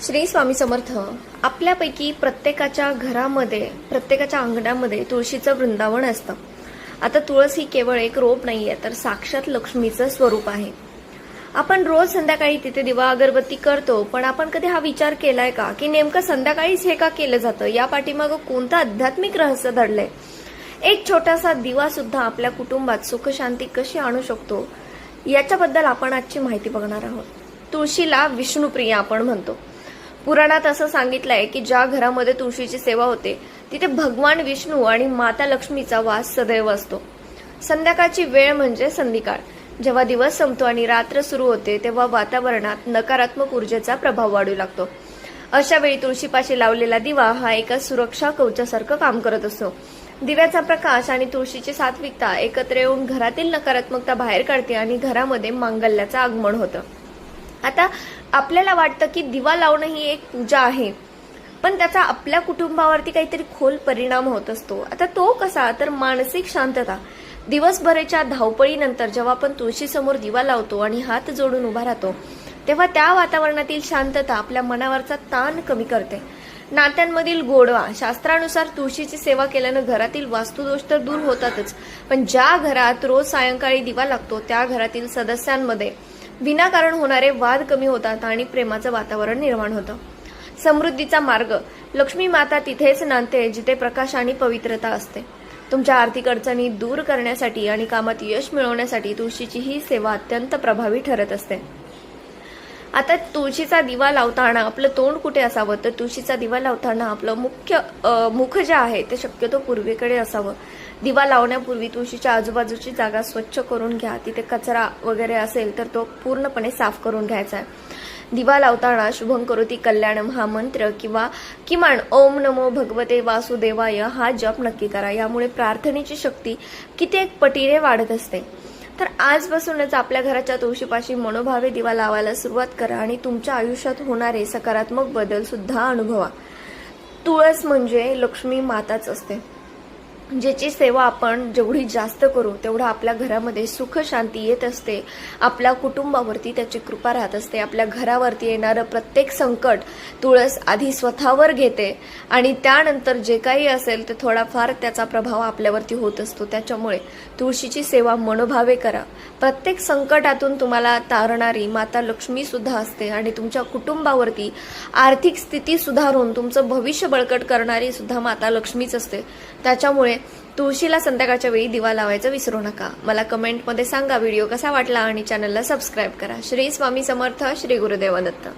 श्री स्वामी समर्थ. आपल्यापैकी प्रत्येकाच्या घरामध्ये, प्रत्येकाच्या अंगणामध्ये तुळशीचं वृंदावन असतं. आता तुळस ही केवळ एक रोप नाहीये, तर साक्षात लक्ष्मीचं स्वरूप आहे. आपण रोज संध्याकाळी तिथे दिवा अगरबत्ती करतो, पण आपण कधी हा विचार केलाय का की नेमकं संध्याकाळीच हे का केलं जातं? या पाठीमागं कोणतं आध्यात्मिक रहस्य दडलंय? एक छोटासा दिवा सुद्धा आपल्या कुटुंबात सुख शांती कशी आणू शकतो, याच्याबद्दल आपण आजची माहिती बघणार आहोत. तुळशीला विष्णुप्रिया आपण म्हणतो. पुराणात असं सांगितलंय की ज्या घरामध्ये तुळशीची सेवा होते तिथे भगवान विष्णू आणि माता लक्ष्मीचा वास सदैव असतो. संध्याकाळची वेळ म्हणजे संधिकाळ. जेव्हा दिवस संपतो आणि रात्र सुरू होते तेव्हा वातावरणात नकारात्मक ऊर्जेचा प्रभाव वाढू लागतो. अशा वेळी तुळशीपाशी लावलेला दिवा हा एका सुरक्षा कवचासारखं काम करत असतो. दिव्याचा प्रकाश आणि तुळशीची सात्विकता एकत्र येऊन घरातील नकारात्मकता बाहेर काढते आणि घरामध्ये मांगल्याचं आगमन होतं. आता आपल्याला वाटतं की दिवा लावणं ही एक पूजा आहे, पण त्याचा आपल्या कुटुंबावरती काहीतरी खोल परिणाम होत असतो. आता तो कसा? तर मानसिक शांतता. दिवसभराच्या धावपळीनंतर जेव्हा आपण तुळशीसमोर दिवा लावतो आणि हात जोडून उभा राहतो, तेव्हा त्या वातावरणातील शांतता आपल्या मनावरचा ताण कमी करते. नात्यांमधील गोडवा. शास्त्रानुसार तुळशीची सेवा केल्यानं घरातील वास्तुदोष तर दूर होतातच, पण ज्या घरात रोज सायंकाळी दिवा लागतो त्या घरातील सदस्यांमध्ये विनाकारण होणारे वाद कमी होतात आणि प्रेमाचं वातावरण निर्माण होतं. समृद्धीचा मार्ग. लक्ष्मी माता तिथेच नांदते जिथे प्रकाश आणि पवित्रता असते. तुमच्या आर्थिक अडचणी दूर करण्यासाठी आणि कामात यश मिळवण्यासाठी तुळशीची ही सेवा अत्यंत प्रभावी ठरत असते. आता तुळशीचा दिवा लावताना आपलं तोंड कुठे असावं? तर तुळशीचा दिवा लावताना आपलं मुख जे आहे ते शक्यतो पूर्वेकडे असावं. दिवा लावण्यापूर्वी तुळशीच्या आजूबाजूची जागा स्वच्छ करून घ्या. तिथे कचरा वगैरे असेल तर तो पूर्णपणे साफ करून घ्यायचा आहे. दिवा लावताना शुभं करोति कल्याणम हा मंत्र किंवा किमान ओम नमो भगवते वासुदेवाय हा जप नक्की करा. यामुळे प्रार्थनेची शक्ती कित्येक पटीने वाढत असते. तर आजपासूनच आपल्या घराच्या तुळशीपाशी मनोभावे दिवा लावायला सुरुवात करा आणि तुमच्या आयुष्यात होणारे सकारात्मक बदल सुद्धा अनुभवा. तुळस म्हणजे लक्ष्मी माताच असते, ज्याची सेवा आपण जेवढी जास्त करू तेवढं आपल्या घरामध्ये सुख शांती येत असते. आपल्या कुटुंबावरती त्याची कृपा राहत असते. आपल्या घरावरती येणारं प्रत्येक संकट तुळस आधी स्वतःवर घेते आणि त्यानंतर जे काही असेल ते थोडाफार त्याचा प्रभाव आपल्यावरती होत असतो. त्याच्यामुळे तुळशीची सेवा मनोभावे करा. प्रत्येक संकटातून तुम्हाला तारणारी माता लक्ष्मी सुद्धा असते आणि तुमच्या कुटुंबावरती आर्थिक स्थिती सुधारून तुमचं भविष्य बळकट करणारी सुद्धा माता लक्ष्मीच असते. त्याच्यामुळे तुळशीला संध्याकाळच्या वेळी दिवा लावायचं विसरू नका. मला कमेंटमध्ये सांगा व्हिडिओ कसा वाटला आणि चॅनलला सबस्क्राईब करा. श्री स्वामी समर्थ. श्री गुरुदेव दत्त.